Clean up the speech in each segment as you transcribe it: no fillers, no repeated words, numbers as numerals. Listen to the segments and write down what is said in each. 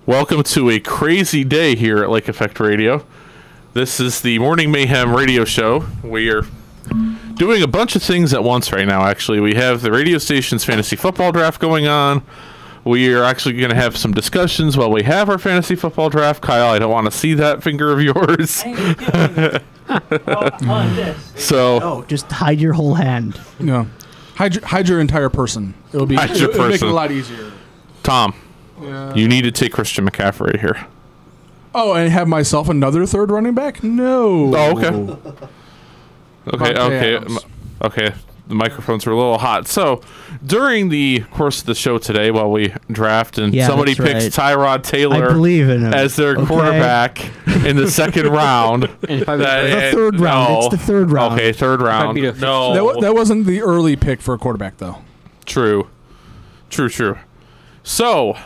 Welcome to a crazy day here at Lake Effect Radio. This is the Morning Mayhem radio show. We are doing a bunch of things at once right now, actually. We have the radio station's fantasy football draft going on. We are actually going to have some discussions while we have our fantasy football draft. Kyle, I don't want to see that finger of yours. So, just hide your whole hand. No. Hide your entire person. It'll make it a lot easier. Tom, you need to take Christian McCaffrey here. Oh, and have myself another third running back? No. Oh, okay. Okay. The microphones are a little hot. So, during the course of the show today, while we draft and somebody picks Tyrod Taylor as their quarterback in the second round. The third round. It's the third round. Okay, third round. No. That wasn't the early pick for a quarterback, though. True. So,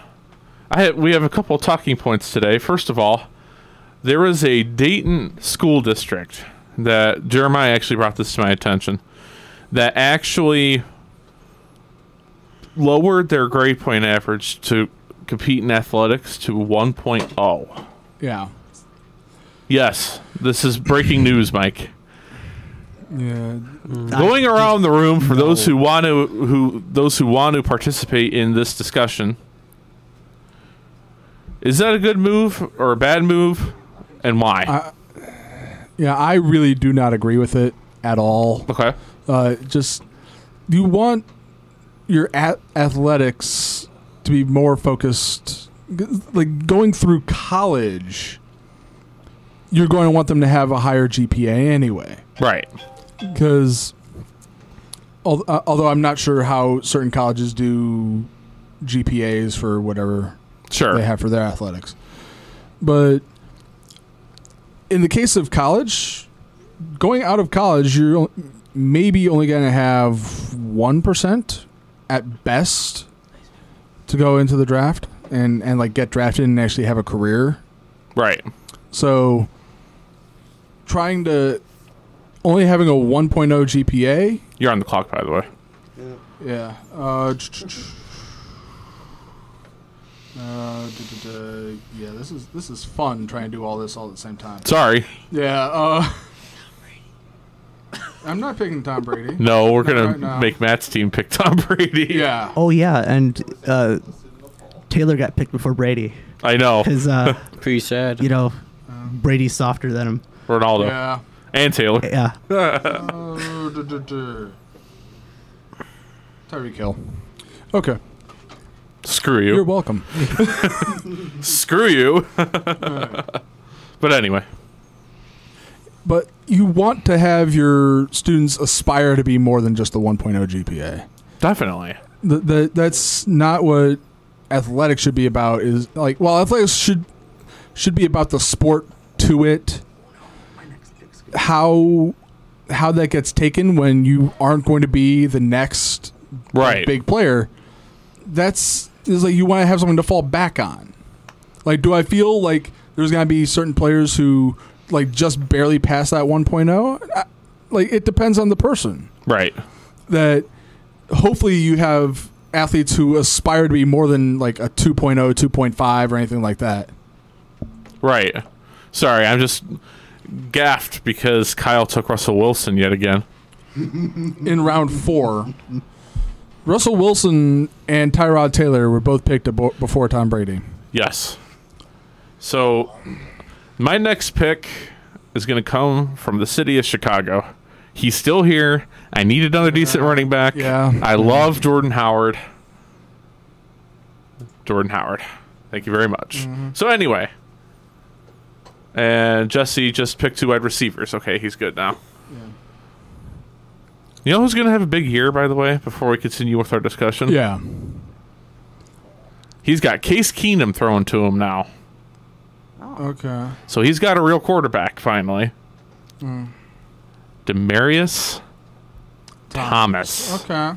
we have a couple of talking points today. First of all, there is a Dayton school district that Jeremiah actually brought this to my attention, that actually lowered their grade point average to compete in athletics to 1.0. Yeah. Yes, this is breaking news, Mike. Yeah. Going around the room for those who want to participate in this discussion. Is that a good move or a bad move, and why? I really do not agree with it at all. Okay. Just you want your athletics to be more focused. Like going through college, you're going to want them to have a higher GPA anyway. Right. Because although I'm not sure how certain colleges do GPAs for whatever they have for their athletics. But in the case of college, going out of college, you're maybe only going to have 1% at best to go into the draft and like get drafted and actually have a career. Right. So trying to only having a 1.0 GPA. You're on the clock, by the way. Yeah. This is fun trying to do all this all at the same time. Sorry. Yeah. I'm not picking Tom Brady. No, we're gonna make Matt's team pick Tom Brady. Yeah. Oh yeah, and Taylor got picked before Brady. I know. Because pretty sad. You know, Brady's softer than him. Ronaldo. Yeah. And Taylor. Yeah. Tyreek Hill. Okay. Screw you. You're welcome. Screw you. Right. But anyway. But you want to have your students aspire to be more than just the 1.0 GPA. Definitely. That's not what athletics should be about. Is like, well, athletics should be about the sport to it. How that gets taken when you aren't going to be the next big player. Is like you want to have something to fall back on. Like, do I feel like there's going to be certain players who like just barely pass that 1.0? Like, it depends on the person. Right. That hopefully you have athletes who aspire to be more than like a 2.0, 2.5 or anything like that. Right. Sorry, I'm just gaffed because Kyle took Russell Wilson yet again. In round 4. Russell Wilson and Tyrod Taylor were both picked before Tom Brady. Yes. So my next pick is going to come from the city of Chicago. He's still here. I need another decent running back. Yeah. I love Jordan Howard. Thank you very much. Mm-hmm. So anyway. And Jesse just picked 2 wide receivers. Okay, he's good now. Yeah. You know who's going to have a big year, by the way, before we continue with our discussion? Yeah. He's got Case Keenum thrown to him now. Okay. So he's got a real quarterback, finally. Demaryius Thomas. Okay.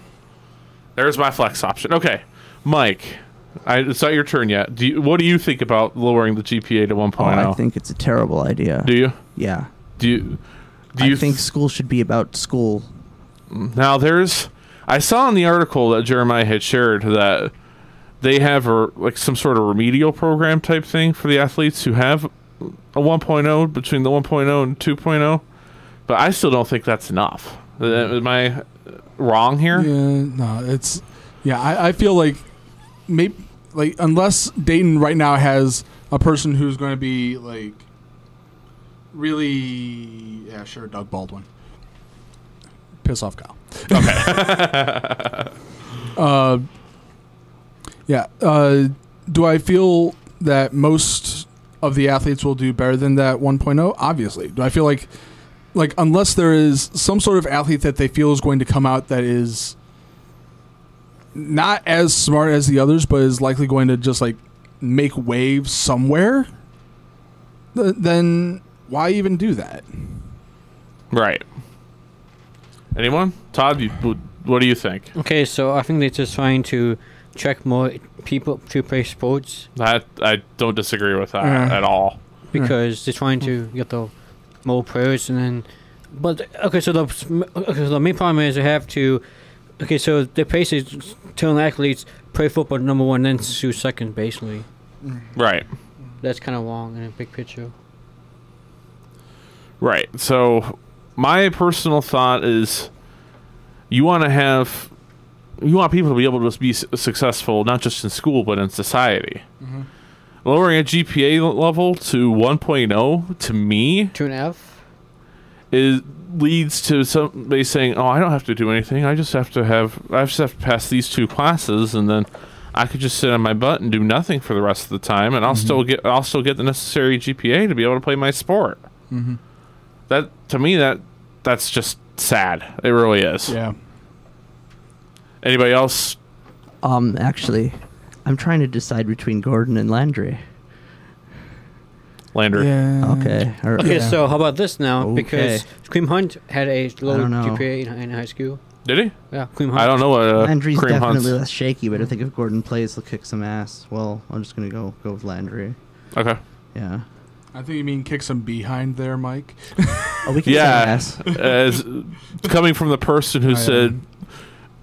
There's my flex option. Okay, Mike, it's not your turn yet. What do you think about lowering the GPA to 1.0? Oh, I think it's a terrible idea. Do you? Yeah. I think school should be about school. Now I saw in the article that Jeremiah had shared that they have like some sort of remedial program type thing for the athletes who have a 1.0 between the 1.0 and 2.0. But I still don't think that's enough. Am I wrong here? Yeah, no, it's I feel like maybe like unless Dayton right now has a person who's going to be like really Doug Baldwin. Piss off Kyle. Okay. Do I feel that most of the athletes will do better than that 1.0? Obviously. Do I feel like unless there is some sort of athlete that they feel is going to come out that is not as smart as the others, but is likely going to just like make waves somewhere, then why even do that? Right. Anyone? Todd, what do you think? Okay, so I think they're just trying to attract more people to play sports. That I don't disagree with that at all. Because they're trying to get the more players, and then, but so the main problem is they have to. Okay, so the pace is telling athletes play football number one, then shoot second, basically. Right. That's kind of wrong in a big picture. Right. So my personal thought is, you want people to be able to be successful, not just in school but in society. Mm-hmm. Lowering a GPA level to 1.0 to me 2.5 leads to somebody saying, "Oh, I don't have to do anything. I just have to pass these 2 classes, and then I could just sit on my butt and do nothing for the rest of the time, and I'll still get the necessary GPA to be able to play my sport." Mm-hmm. That to me that's just sad. It really is. Yeah. Anybody else? Actually, I'm trying to decide between Gordon and Landry. Lander. Yeah. Okay. Okay, so how about this now? Okay. Because Cream Hunt had a low don't know. GPA in high school. Did he? Yeah, Cream Hunt. I don't know what Landry's Cream definitely Hunt's. less shaky, but I think if Gordon plays, he'll kick some ass. Well, I'm just gonna go with Landry. Okay. Yeah. I think you mean kick some behind there, Mike. Oh, we can kick ass. As coming from the person who said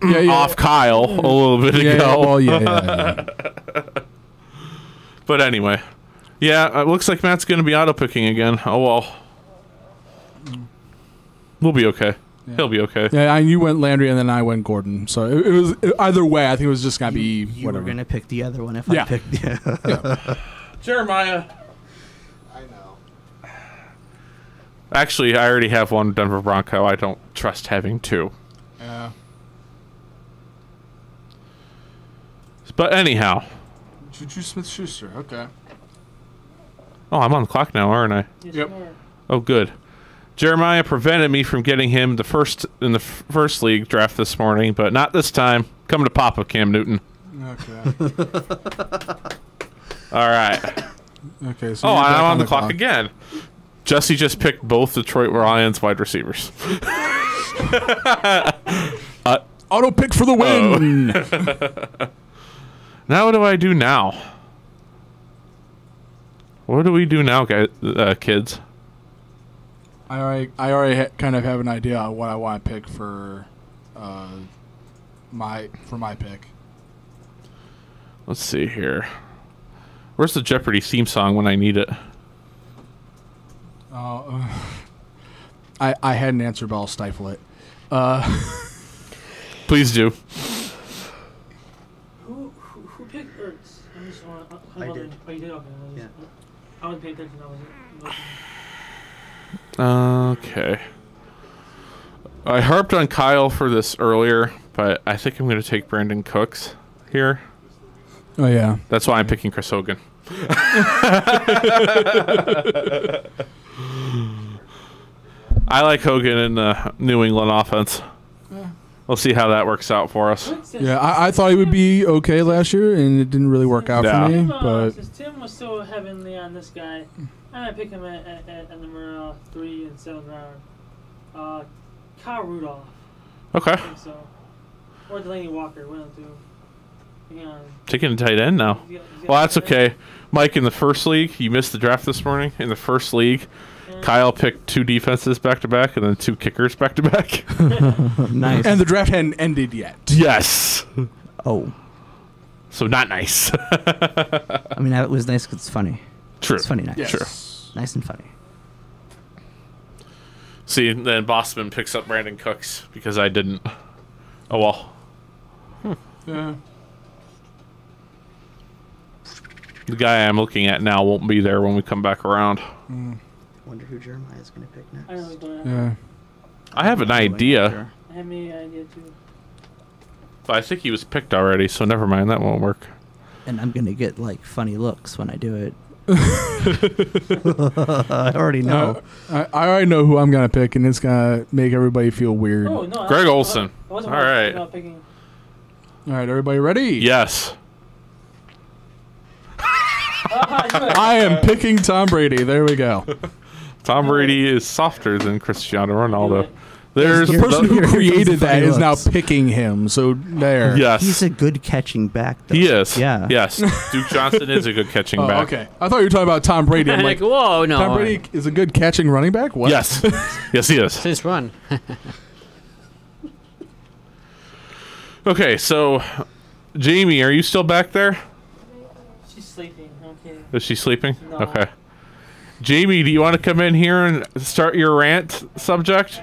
off Kyle a little bit ago. Yeah. But anyway, it looks like Matt's going to be auto picking again. Oh well, we'll be okay. Yeah. He'll be okay. Yeah, you went Landry and then I went Gordon. So it was either way. I think it was just gonna be You whatever. were gonna pick the other one if I picked. Yeah. Jeremiah. Actually, I already have one Denver Bronco. I don't trust having 2. Yeah. But anyhow. Juju Smith-Schuster. Okay. Oh, I'm on the clock now, aren't I? Yep. Oh, good. Jeremiah prevented me from getting him in the first league draft this morning, but not this time. Coming to Papa, Cam Newton. Okay. All right. Okay. So I'm on the clock again. Jesse just picked both Detroit Lions wide receivers. Auto pick for the win. Now what do I do now? What do we do now, guys, kids? I already kind of have an idea on what I want to pick for my pick. Let's see here. Where's the Jeopardy theme song when I need it? I had an answer, but I'll stifle it. Please do. Who picked Ertz? I'm just I did. Oh, you did? Okay. Yeah. I wasn't paying attention. I wasn't. Okay. I harped on Kyle for this earlier, but I think I'm going to take Brandon Cooks here. Oh, yeah. That's why I'm picking Chris Hogan. I like Hogan in the New England offense. We'll see how that works out for us. Yeah, I thought he would be okay last year, and it didn't really work out for me. But since Tim was so heavenly on this guy, I'm going to pick him at number 3 and 7th round. Kyle Rudolph. Okay. I think so. Or Delaney Walker, one of the two. Taking a tight end now. Well, that's okay. Mike, in the first league, you missed the draft this morning. In the first league, Kyle picked 2 defenses back-to-back and then 2 kickers back-to-back. Nice. And the draft hadn't ended yet. Yes. Oh. So not nice. I mean, it was nice because it's funny. True. It's funny nice. Yes. Sure. Nice and funny. See, then Bossman picks up Brandon Cooks because I didn't. Oh well. Yeah. The guy I'm looking at now won't be there when we come back around. Wonder who Jeremiah's going to pick next. I know what's going on. Yeah. I have an idea, I have any idea too. but I think he was picked already, so never mind. That won't work. And I'm going to get, like, funny looks when I do it. I already know. I already know who I'm going to pick, and it's going to make everybody feel weird. Oh, no. Greg Olson. I wasn't All right. about picking. All right, everybody ready? Yes. I am picking Tom Brady. There we go. Tom Brady is softer than Cristiano Ronaldo. The There's person who Here comes created the that funny is now looks. picking him. So there. Yes. He's a good catching back, though. He is. Yeah. Yes. Duke Johnson is a good catching Oh, back. okay. I thought you were talking about Tom Brady. I'm I'm like, like, whoa, no. Tom Brady is a good catching running back? What? Yes. Yes, he is. Since run. Okay, so Jamie, are you still back there? She's sleeping. Okay. Is she sleeping? No. Okay. Jamie, do you want to come in here and start your rant subject?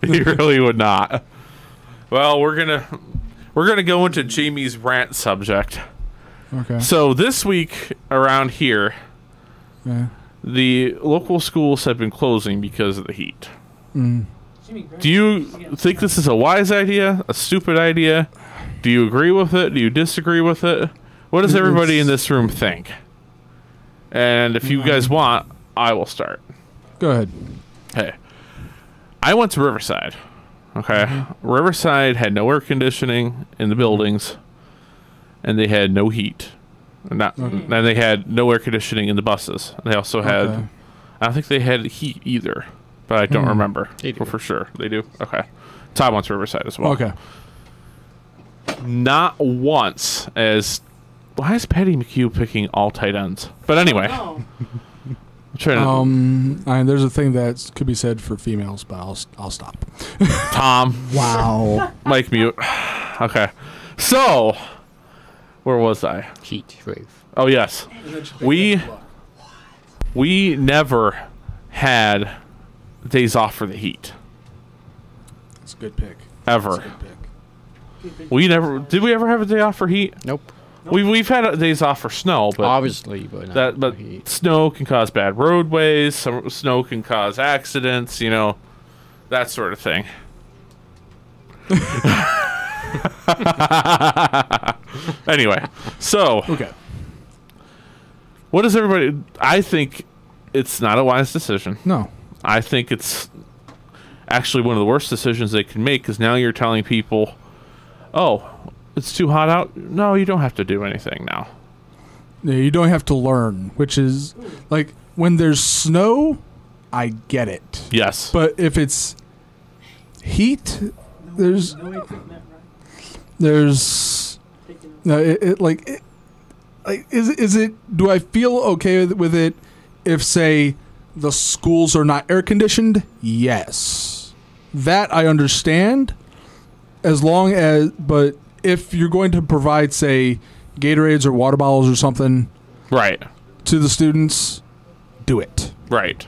You really would not. Well, we're gonna go into Jamie's rant subject. Okay. So this week around here, Yeah. the local schools have been closing because of the heat. Jimmy, Do you think this is a wise idea, a stupid idea? Do you agree with it? Do you disagree with it? What does everybody in this room think? And if you guys want, I will start. Go ahead. Hey, I went to Riverside. Okay, Riverside had no air conditioning in the buildings, and they had no heat. And they had no air conditioning in the buses. They also had, Okay. I don't think they had heat either, but I don't remember They do. for sure. They do. Okay, Todd went to Riverside as well. Okay. Not once as. Why is Patty McHugh picking all tight ends? But anyway, No. I'm trying to, There's a thing that could be said for females, but I'll stop. Tom. Wow. Mike mute. Okay. So, where was I? Heat wave. Oh, yes. We never had days off for the heat. That's a good pick. Ever. That's a good pick. We never. Did we ever have a day off for heat? Nope. We've had days off for snow, but Obviously, but not but heat. snow can cause bad roadways. Some snow can cause accidents. You know, that sort of thing. Anyway, so Okay. what does everybody? I think it's not a wise decision. No. I think it's actually one of the worst decisions they can make, because now you're telling people, oh, it's too hot out. No, you don't have to do anything now. Yeah, you don't have to learn, which is like when there's snow, I get it. Yes. But if it's heat, there's No way picking that right. there's Picking no is it do I feel okay with it if say the schools are not air conditioned? Yes. That I understand, as long as, but if you're going to provide, say, Gatorades or water bottles or something Right. to the students, do it. Right.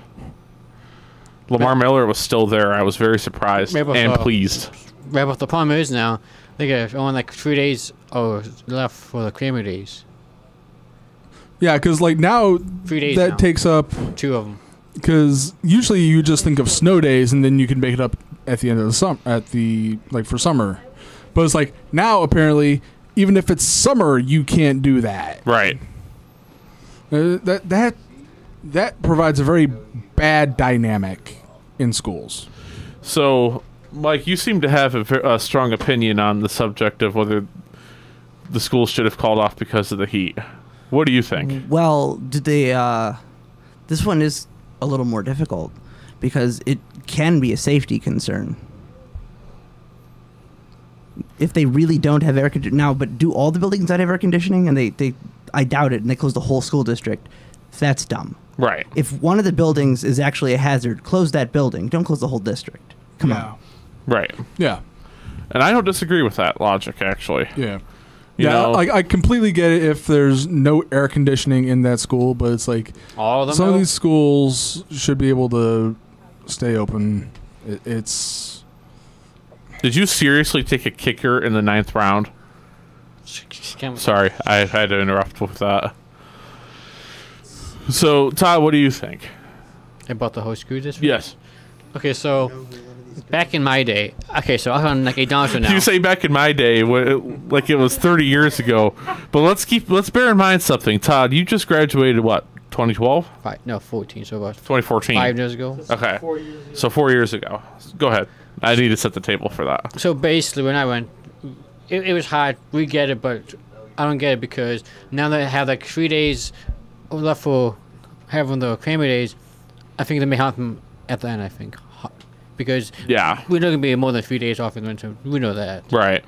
Lamar Miller was still there. I was very surprised Maybe and so. pleased. Right, but the problem is now, they got only like 3 days left for the Kramer days. Yeah, because like now 3 days that now. takes up, 2 of them. because usually you just think of snow days and then you can make it up at the end of the summer, for summer. But it's like now apparently, even if it's summer, you can't do that. Right. That provides a very bad dynamic in schools. So, Mike, you seem to have a strong opinion on the subject of whether the schools should have called off because of the heat. What do you think? Well, did they? This one is a little more difficult because it can be a safety concern. If they really don't have air conditioning now, but do all the buildings not have air conditioning? And they I doubt it, and they close the whole school district. That's dumb. Right. If one of the buildings is actually a hazard, close that building. Don't close the whole district. Come on. Right. Yeah. And I don't disagree with that logic, actually. Yeah. You know? I completely get it if there's no air conditioning in that school, but it's like All of them. some of these schools should be able to stay open. It's. Did you seriously take a kicker in the 9th round? Sorry, I had to interrupt with that. So, Todd, what do you think? About the whole school district? Yes. Okay, so back in my day, okay, so I'm on like a dinosaur now. You say back in my day, like it was 30 years ago. But let's bear in mind something. Todd, you just graduated, what, 2012? 14, so about 2014. 5 years ago. Okay. 4 years ago. So 4 years ago. Go ahead. I need to set the table for that. So basically, when I went, it was hard. We get it, but I don't get it because now that I have like 3 days left for having the cranberry days, I think they may have them at the end, I think. Because Yeah. we're not going to be more than 3 days off in the winter. We know that. Right.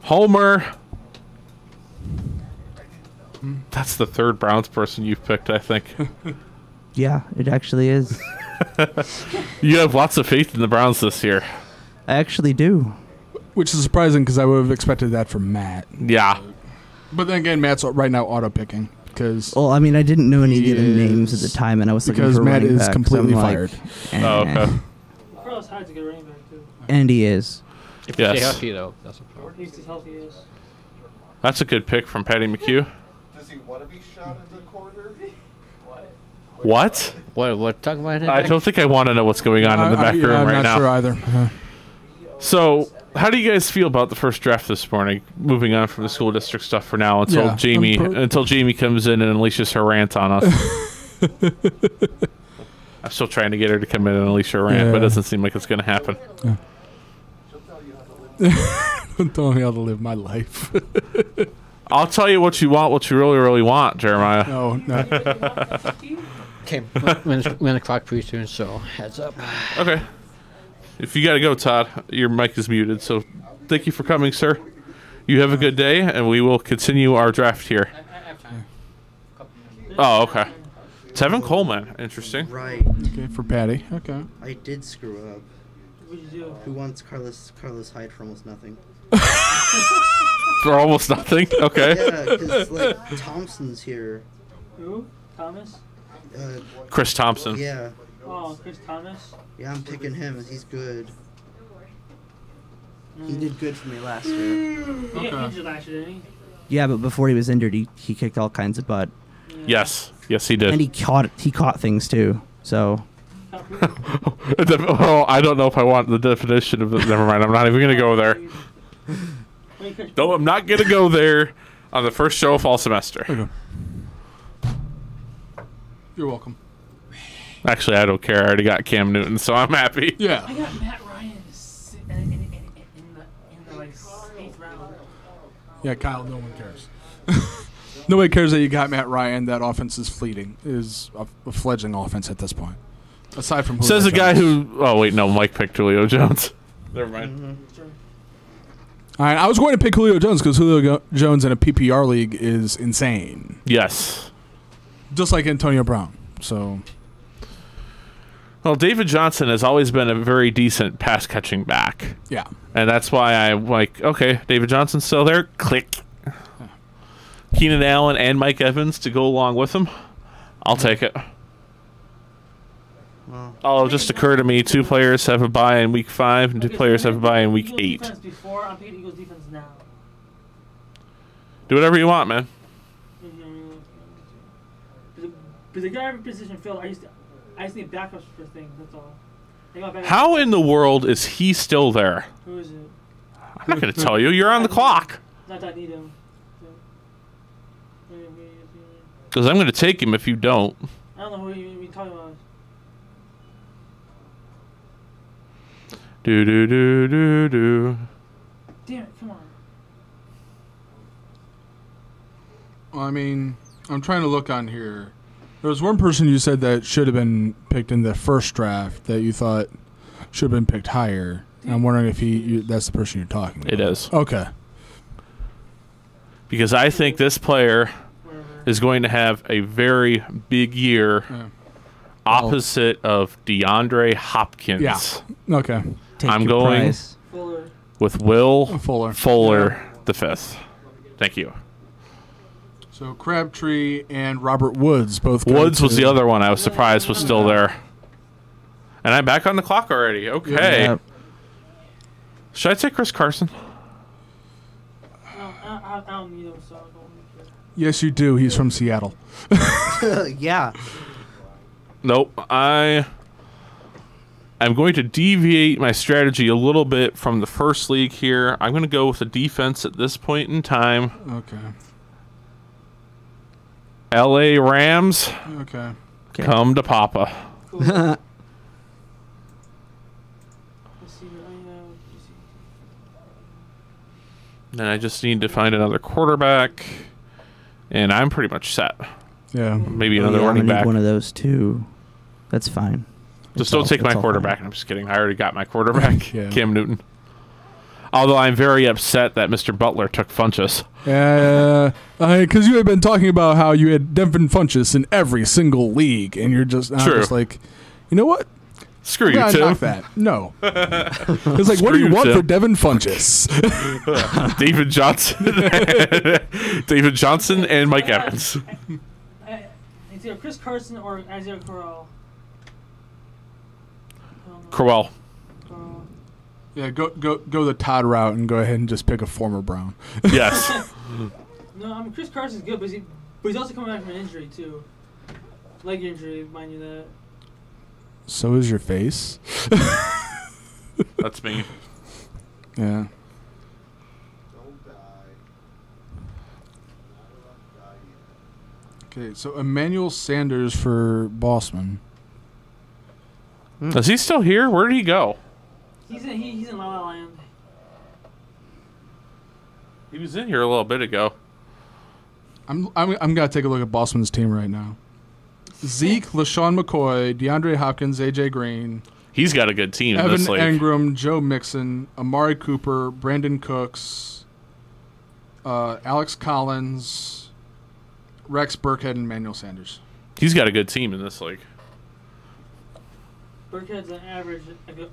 Homer. That's the third Browns person you've picked, I think. Yeah, it actually is. You have lots of faith in the Browns this year. I actually do. Which is surprising because I would have expected that from Matt. Yeah. But then again, Matt's right now auto picking because Well, I mean, I didn't know any of the names at the time, and I was looking because for Matt running is back, so completely I'm like, fired. Oh, okay. Carlos Hyde's a good running back, too. And he is. If you Yes. stay healthy, though, that's a problem. He's as healthy as. That's a good pick from Patty McHugh. Does he want to be shot in the corner? What? What? Talk about it? I don't think I want to know what's going on in the back room I'm right not now. sure either. So, how do you guys feel about the first draft this morning? Moving on from the school district stuff for now until Yeah, Jamie comes in and unleashes her rant on us. I'm still trying to get her to come in and unleash her rant, but it doesn't seem like it's going to happen. Don't tell me how to live my life. I'll tell you what you want, what you really, really want, Jeremiah. No. Okay, when the clock pretty soon, so heads up. Okay. If you got to go, Todd, your mic is muted. So thank you for coming, sir. You have a good day, and we will continue our draft here. Oh, okay. Tevin Coleman. Interesting. Right. Okay, for Patty. Okay. I did screw up. What'd you do? Who wants Carlos Hyde for almost nothing? For almost nothing? Okay. Yeah, because, like, Thompson's here. Who? Thomas? Chris Thompson. Yeah. Oh, Chris Thomas? Yeah, I'm picking him. He's good. He did good for me last year. He got injured last year, didn't he? Yeah, but before he was injured, he kicked all kinds of butt. Yes. Yes, he did. And he caught things, too. So... Oh, I don't know if I want the definition of it. Never mind. I'm not even going to go there. No, I'm not going to go there on the first show of fall semester. Okay. You're welcome. Actually, I don't care. I already got Cam Newton, so I'm happy. Yeah. I got Matt Ryan in the like 8th round. Yeah, Kyle, no one cares. Nobody cares that you got Matt Ryan. That offense is fleeting. Is a fledgling offense at this point. Aside from Julio Says the guy Jones. who... Oh, wait, no. Mike picked Julio Jones. Never mind. All right, I was going to pick Julio Jones because Julio Jones in a PPR league is insane. Yes. Just like Antonio Brown. So... Well, David Johnson has always been a very decent pass-catching back. Yeah. And that's why I'm like, okay, David Johnson's still there. Click. Keenan Allen and Mike Evans to go along with him. I'll take it. Well, Oh, it just occurred to me, 2 players have a bye in week 5 and 2 players have a bye in week Eagles 8. defense before, I'm picking Eagles defense now. Do whatever you want, man. Because the guy every position filled, I just need backups for things, that's all. I got backups. How in the world is he still there? Who is it? I'm not going to tell you. You're on the clock. Not that I need him. Because I'm going to take him if you don't. I don't know who you're talking about. Do do do do do. Damn it, come on. I mean, I'm trying to look on here. There was one person you said that should have been picked in the first draft that you thought should have been picked higher. I'm wondering if that's the person you're talking about. It is. Okay. Because I think this player is going to have a very big year opposite of DeAndre Hopkins. Yeah. Okay. take I'm your going- prize. Fuller. with Will Fuller the fifth. Thank you. So Crabtree and Robert Woods both. Woods was the other one I was surprised was still there. And I'm back on the clock already. Okay. Yeah. Should I take Chris Carson? I don't need him, so I don't care. Yes, you do. He's from Seattle. Yeah. Nope. I'm going to deviate my strategy a little bit from the first league here. I'm going to go with the defense at this point in time. Okay. LA Rams. Okay. Come to Papa. Cool. Let's see what I have. Then I just need to find another quarterback. And I'm pretty much set. Yeah. Maybe another I'm running gonna need back. one of those too. That's fine. Just don't take my quarterback. I'm just kidding. I already got my quarterback, Cam Newton. Although I'm very upset that Mr. Butler took Funchess. Because you had been talking about how you had Devin Funchess in every single league, and you're just, just like, you know what? Screw you, Tim. Knock that. No. It's like, what do you want for Devin Funchess? David Johnson. David Johnson and Mike Evans. It's either Chris Carson or Isaiah Crowell. Crowell. Yeah, go the Todd route and go ahead and just pick a former Brown. Yes. No, I mean Chris Carson's good, but he's also coming back from an injury too, leg injury, mind you that. So is your face. That's me. Yeah. Don't die. Okay, so Emmanuel Sanders for Bossman. Is he still here? Where did he go? He's in La La Land. He was in here a little bit ago. I'm gonna take a look at Bossman's team right now. Zeke, LaShawn McCoy, DeAndre Hopkins, AJ Green. He's got a good team in Evan this league. Engram, Joe Mixon, Amari Cooper, Brandon Cooks, Alex Collins, Rex Burkhead, and Emmanuel Sanders. He's got a good team in this league. Burkhead's an average a good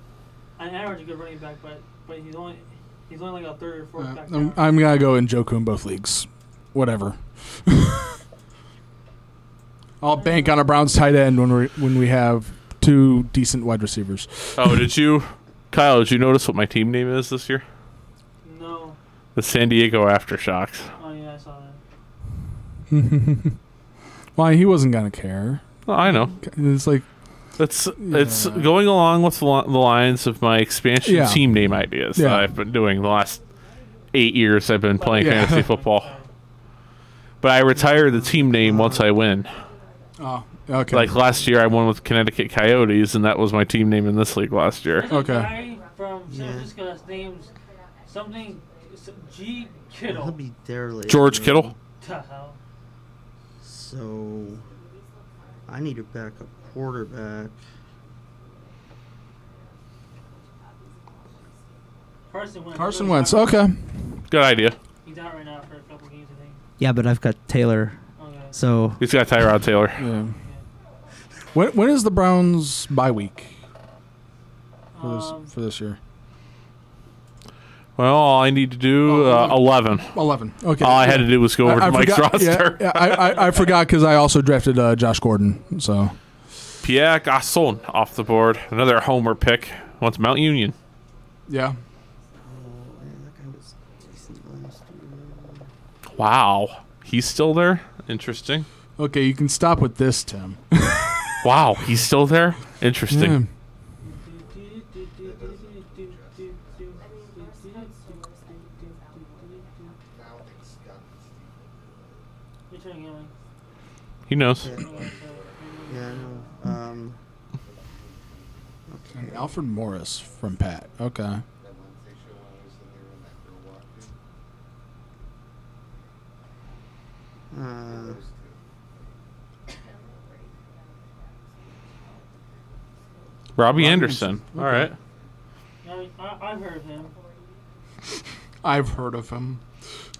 running back, but he's only like a third or fourth back. I'm gonna go in Joku in both leagues. Whatever. I'll bank on a Browns tight end when we have two decent wide receivers. Oh, Kyle, did you notice what my team name is this year? No. The San Diego Aftershocks. Oh yeah, I saw that. Why, he wasn't gonna care. Oh, I know. It's like it's going along with the lines of my expansion team name ideas that I've been doing the last 8 years I've been playing fantasy football. But I retire the team name once I win. Oh, okay. Like last year I won with Connecticut Coyotes, and that was my team name in this league last year. There's a guy from San Francisco that's named something G. Kittle. He'll be there later. George Kittle? The hell? So I need a backup quarterback. Carson Wentz. Okay. Good idea. He's out right now for a couple games, I think. Yeah, but I've got Taylor. Okay. So He's got Tyrod Taylor. Yeah. When is the Browns bye week for this year? Well, all I need to do 11. 11. Okay. All I had to do was go over to Mike's roster. Yeah, I forgot because I also drafted Josh Gordon. So Pierre Garçon off the board. Another homer pick. Wants Mount Union. Yeah. Wow. He's still there? Interesting. Okay, you can stop with this, Tim. Wow, he's still there? Interesting. Yeah. He knows. yeah, I know. And Alfred Morris from Pat. Okay. Robbie Anderson. Okay. All right. I've heard of him. I've heard of him.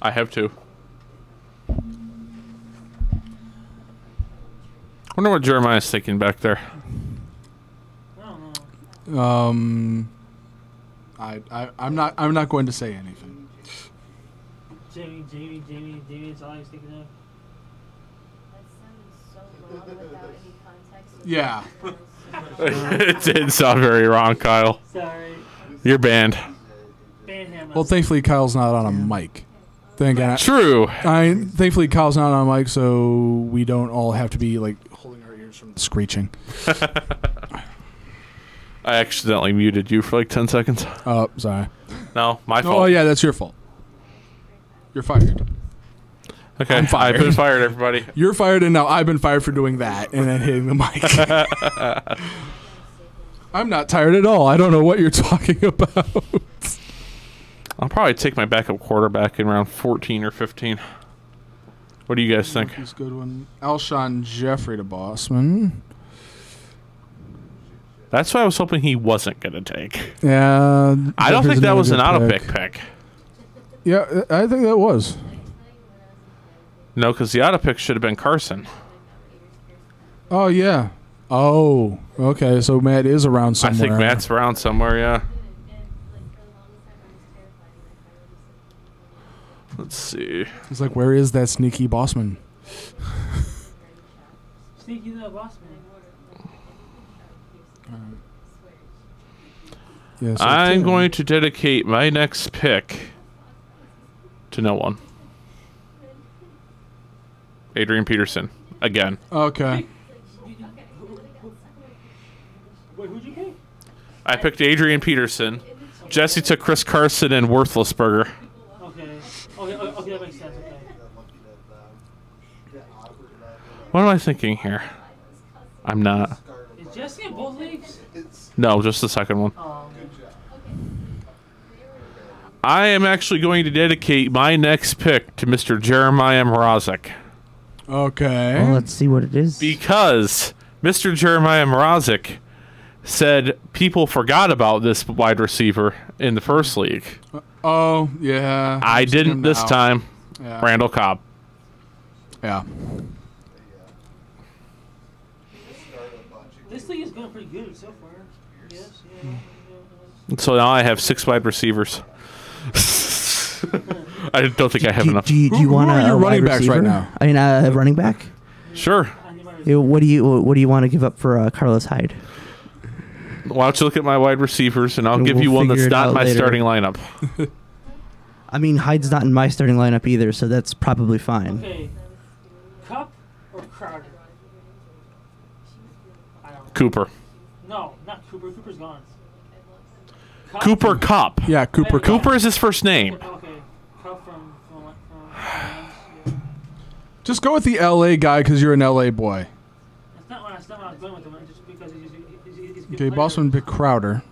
I have too. Wonder what Jeremiah's thinking back there. I don't know. I'm not going to say anything. Jamie, it's all I was thinking of. That sounded so wrong without any context. Yeah. It did sound very wrong, Kyle. Sorry. You're banned. Ban him. Well, thankfully Kyle's not on a mic. True. Thankfully Kyle's not on a mic, so we don't all have to be like holding our ears from the screeching. I accidentally muted you for like 10 seconds. Oh, sorry. No, my fault. Oh yeah, that's your fault. You're fired. Okay, I'm fired. I've been fired, everybody. You're fired, and now I've been fired for doing that and then hitting the mic. I'm not tired at all. I don't know what you're talking about. I'll probably take my backup quarterback in round 14 or 15. What do you guys think? He's a good one. Alshon Jeffrey to Bossman. That's what I was hoping he wasn't going to take. Yeah. I don't think that was an auto-pick pick. Yeah, I think that was. No, because the auto-pick should have been Carson. Oh, yeah. Oh, okay. So Matt is around somewhere. I think Matt's around somewhere, yeah. Let's see. He's like, where is that sneaky Bossman? Sneaky little boss man. Yeah, so I'm going to dedicate my next pick to no one. Adrian Peterson. Again. Okay. Wait, who'd you pick? I picked Adrian Peterson. Jesse took Chris Carson and Worthlessberger. Okay, that makes sense. Okay. What am I thinking here? I'm not. Is Jesse in both leagues? No, just the second one. Oh. I am actually going to dedicate my next pick to Mr. Jeremiah Mrazek. Okay. Well, let's see what it is. Because Mr. Jeremiah Mrazek said people forgot about this wide receiver in the first league. Oh, yeah. I didn't this time. Yeah. Randall Cobb. Yeah. This league is going pretty good so far. Yes, yeah. So now I have 6 wide receivers. I don't think I have enough. Do you want who are a your wide running backs receiver? right now? I mean, a running back. Sure. What do you want to give up for Carlos Hyde? Why don't you look at my wide receivers, and I'll And give we'll you one that's figure it not out my later. starting lineup. I mean, Hyde's not in my starting lineup either, so that's probably fine. Okay. Cup or Crowder? I don't know. Cooper. No, not Cooper. Cooper's gone. Cup? Cooper Cup. Yeah, Cooper Cup. Cooper is his first name. Okay. Cup from Rams, yeah. Just go with the LA guy because you're an LA boy. That's not what I was going with him. Just because he's a good Okay, player. Bossman picked Crowder.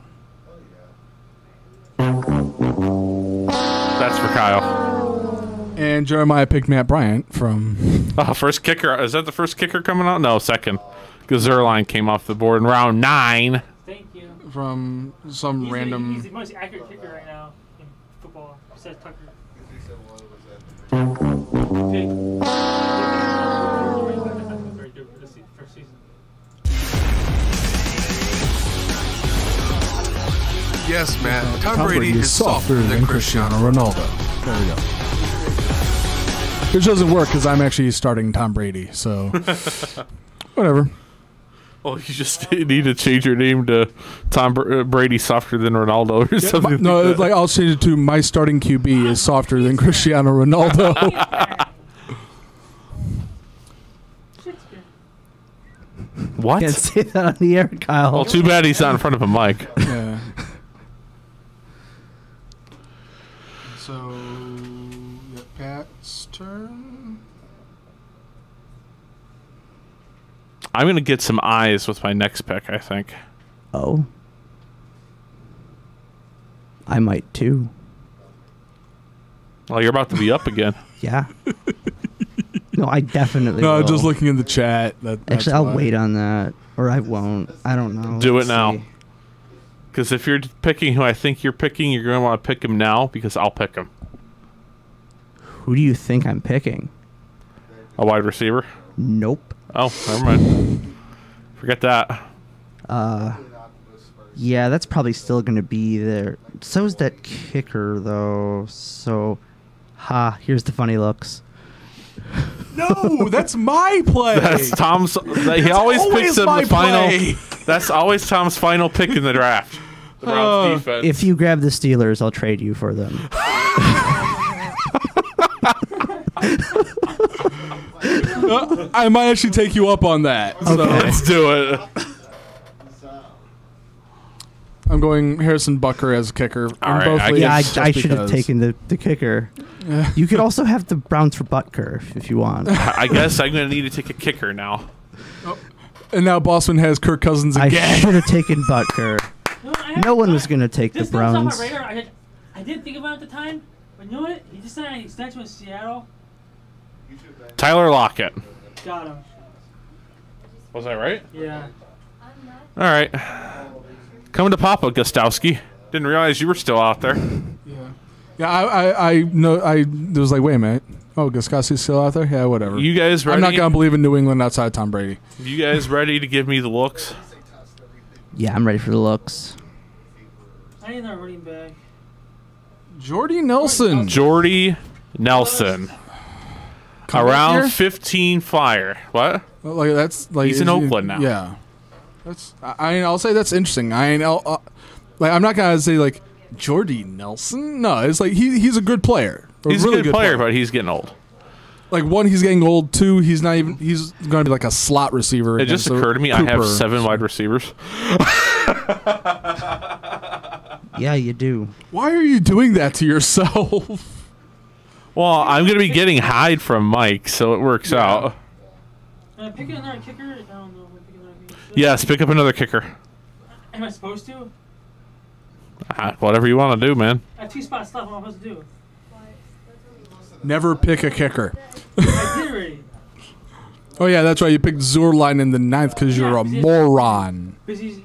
That's for Kyle. And Jeremiah picked Matt Bryant from... Oh, first kicker. Is that the first kicker coming out? No, second. Gazerline came off the board in round 9. Thank you. From some He's random... He's the most accurate kicker right now in football. Besides Tucker. Pick. Very good for this first season. Yes, Matt. Tom Brady is softer than Cristiano Ronaldo. There we go. Which doesn't work because I'm actually starting Tom Brady, so... Whatever. Well, you just need to change your name to Tom Brady softer than Ronaldo or something. No, like that. like I'll change it to my starting QB is softer than Cristiano Ronaldo. What? Can't say that on the air, Kyle. Well, too bad he's not in front of a mic. Yeah. So, Pat's turn. I'm going to get some eyes with my next pick, I think. Oh. I might too. Well, you're about to be up again. Yeah. No, I definitely No, will. just looking in the chat. Actually, I'll wait on that. Or I won't. I don't know. Do it Let's now. see. Because if you're picking who I think you're picking, you're going to want to pick him now because I'll pick him. Who do you think I'm picking? A wide receiver? Nope. Oh, never mind. Forget that. Yeah, that's probably still going to be there. So's that kicker, though. So, here's the funny looks. No, that's my play. That's Tom's. He always picks up the final. That's always Tom's final pick in the draft. The Browns defense. If you grab the Steelers, I'll trade you for them. I might actually take you up on that. Okay. So Let's do it. I'm going Harrison Butker as a kicker. All right, I should have taken the kicker. You could also have the Browns for Butker if you want. I guess I'm going to need to take a kicker now. And now Boston has Kirk Cousins I again. should have taken Butker. No one was going to take the Browns. I didn't think about it at the time, but you know what? He just signed an extension with Seattle. Tyler Lockett. Got him. Was I right? Yeah. All right. Coming to Papa, Gostowski. Didn't realize you were still out there. Yeah, I know. I was like, wait a minute. Oh, Gostowski's still out there? Yeah, whatever. You guys ready? I'm not going to believe in New England outside Tom Brady. You guys ready to give me the looks? Yeah, I'm ready for the looks. I need another running back. Jordy Nelson. Jordy Nelson. Around 15 flyer. What? Like that's like he's in Oakland now. Yeah, that's. I'll say that's interesting. I'm not gonna say like Jordy Nelson. No, it's like he's a good player. He's really a good player, but he's getting old. Like one, he's getting old. Two, he's not even. He's gonna be like a slot receiver. It just occurred to me, I have 7 wide receivers. Yeah, you do. Why are you doing that to yourself? Well, I'm going to be getting Hyde from Mike, so it works out. Pick another kicker? I don't know. Pick another kicker. Yes, pick up another kicker. Am I supposed to? Whatever you want to do, man. I have 2 spots left. What am I supposed to do? Never pick a kicker. I did already. Oh yeah, that's right. You picked Zurline in the 9th because you're a moron. Because he's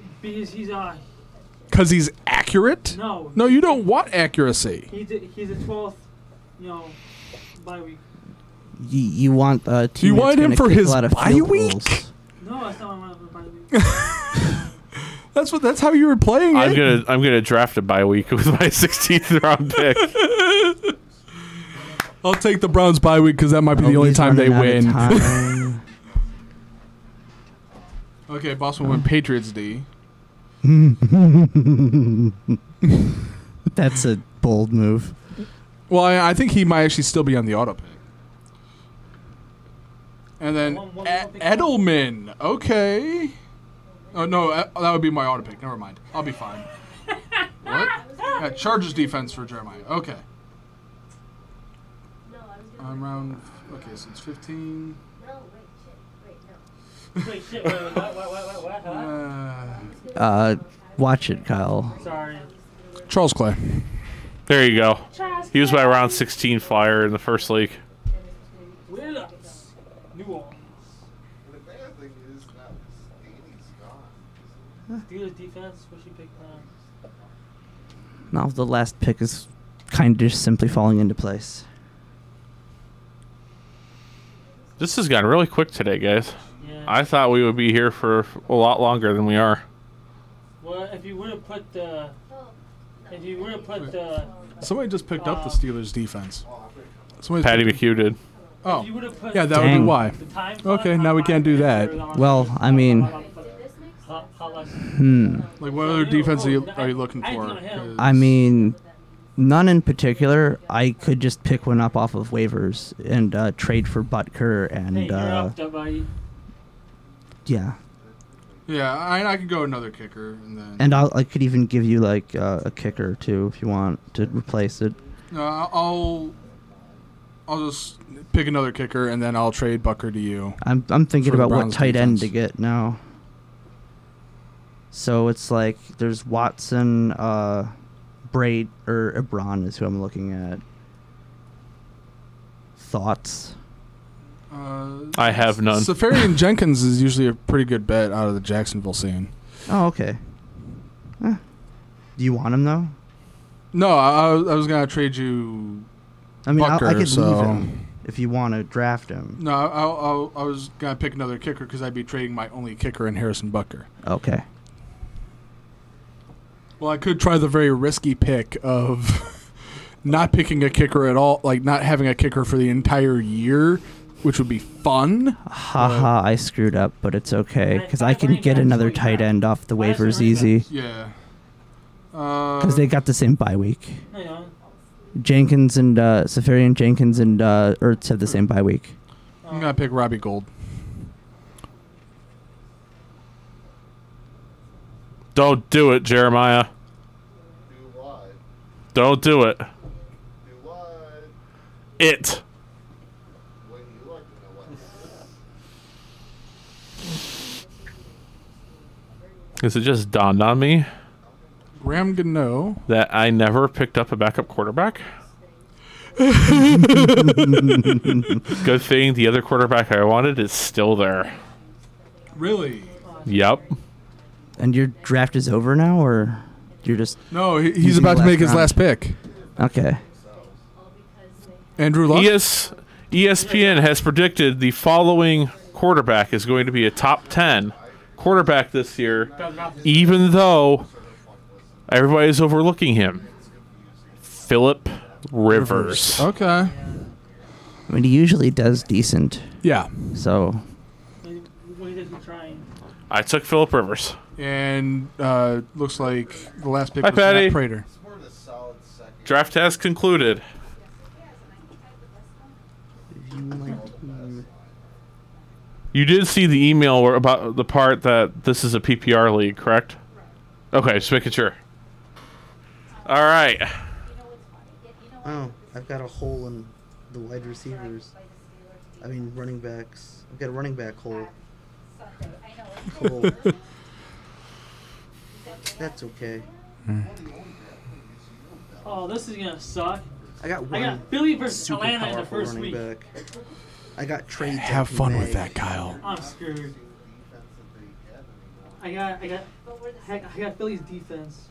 Because he's accurate? No. No, you don't want accuracy. He's a 12th, bye week. You want a team you want him for his bye week? Goals. No, that's not what I want for bye week. That's how you were playing it. I'm gonna draft a bye week with my 16th round pick. I'll take the Browns bye week because that might be the only time they win. Okay, Boston went Patriots D. That's a bold move. Well, I think he might actually still be on the auto pick. And then Edelman. Okay. Oh, no, that would be my auto pick. Never mind. I'll be fine. What? Yeah, Chargers defense for Jeremiah. Okay. I'm around. Okay, so it's 15. Wait, shit. What? Watch it, Kyle. Sorry. Charles Clay. There you go. He was my round 16 flyer in the first league. New Orleans. Steelers defense. What she picked on? Now the last pick is kind of just simply falling into place. This has gone really quick today, guys. Yeah. I thought we would be here for a lot longer than we are. Well, if you would have put the. Somebody just picked up the Steelers defense. Patty McHugh did. Oh, yeah, that would be why. Okay, now we can't do that. Well, I mean, Like, what other defense are you looking for? I mean, none in particular. I could just pick one up off of waivers and trade for Butker and yeah. Yeah, I could go another kicker and then. And I could even give you like a kicker too if you want to replace it. I'll just pick another kicker and then I'll trade Butker to you. I'm thinking about what tight end to get now. So it's like there's Watson, Braid or Ebron is who I'm looking at. Thoughts? I have none. Safarian Jenkins is usually a pretty good bet out of the Jacksonville scene. Oh, okay. Do you want him though? No, I was gonna trade you. I mean, Butker, I could leave him if you want to draft him. No, I was gonna pick another kicker because I'd be trading my only kicker in Harrison Butker. Okay. Well, I could try the very risky pick of not picking a kicker at all, like not having a kicker for the entire year, which would be fun. Haha, I screwed up, but it's okay because I can get another tight end off the waivers easy. Yeah. Because they got the same bye week. Hang on. Jenkins and Safarian Jenkins and Ertz have the same bye week. I'm gonna pick Robbie Gould. Don't do it, Jeremiah. Do what? Don't do it. Do what? It. Wouldn't you like to know what that is? Is it just dawned on me Graham Gano. that I never picked up a backup quarterback? Good thing the other quarterback I wanted is still there. Really? Yep. And your draft is over now, or you're just... No, he's Using about to last make his round. last pick. Okay. Andrew Luck? ESPN has predicted the following quarterback is going to be a top 10 quarterback this year, even though everybody's overlooking him. Philip Rivers. Okay. I mean, he usually does decent, Yeah. so... What are you trying? I took Philip Rivers. And looks like the last pick Hi, was Matt Patty. Prater. Scored a solid second. Draft has concluded. You did see the email about the part that this is a PPR league, correct? Okay, just making sure. All right. Oh, I've got a hole in the wide receivers. I mean, running backs. I've got a running back hole. Cool. That's okay. Oh, this is gonna suck. I got I one got Philly versus super Atlanta in the powerful first running week. back. I got trades. Have that can fun with make. that, Kyle. I'm screwed. I got Philly's defense.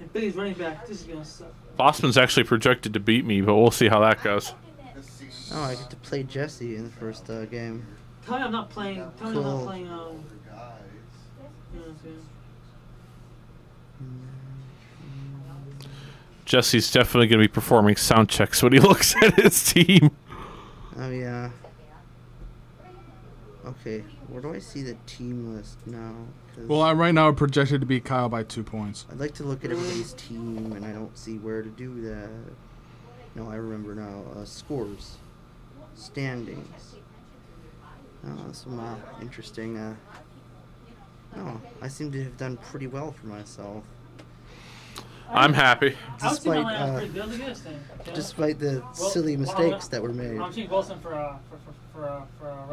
And Philly's running back. This is gonna suck. Bossman's actually projected to beat me, but we'll see how that goes. Oh, I get to play Jesse in the first game. Tell me I'm not playing. Tell me I'm not Cool. playing. You know what I'm saying? Jesse's definitely going to be performing sound checks when he looks at his team. Oh yeah. Okay, where do I see the team list now? 'Cause Well, I'm right now projected to beat Kyle by 2 points. I'd like to look at everybody's team, and I don't see where to do that. No, I remember now. Scores, standings. Oh, some interesting. Oh, I seem to have done pretty well for myself, I'm happy. I would say my despite line was pretty good against him. Okay? despite the Well, silly well, mistakes that were made. I'm choosing Wilson for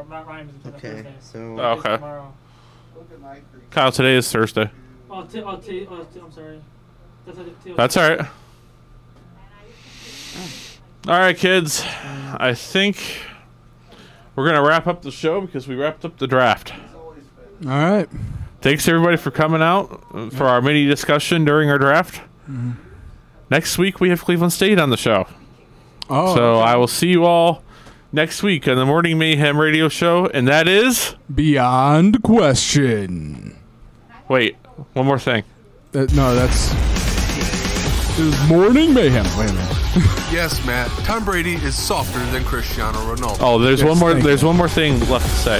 Matt Ryan. Okay, Thursday. so Oh, okay. Tomorrow. Kyle, today is Thursday. I'm sorry. That's all right. All right, kids. I think we're going to wrap up the show because we wrapped up the draft. All right. Thanks, everybody, for coming out for our mini discussion during our draft. Mm-hmm. Next week, we have Cleveland State on the show. Oh, So okay. I will see you all next week on the Morning Mayhem radio show, and that is... Beyond question. Wait, one more thing. No, that's... This is Morning Mayhem. Wait a minute. Yes, Matt. Tom Brady is softer than Cristiano Ronaldo. Oh, there's Yes, one more. thank There's you. one more thing left to say.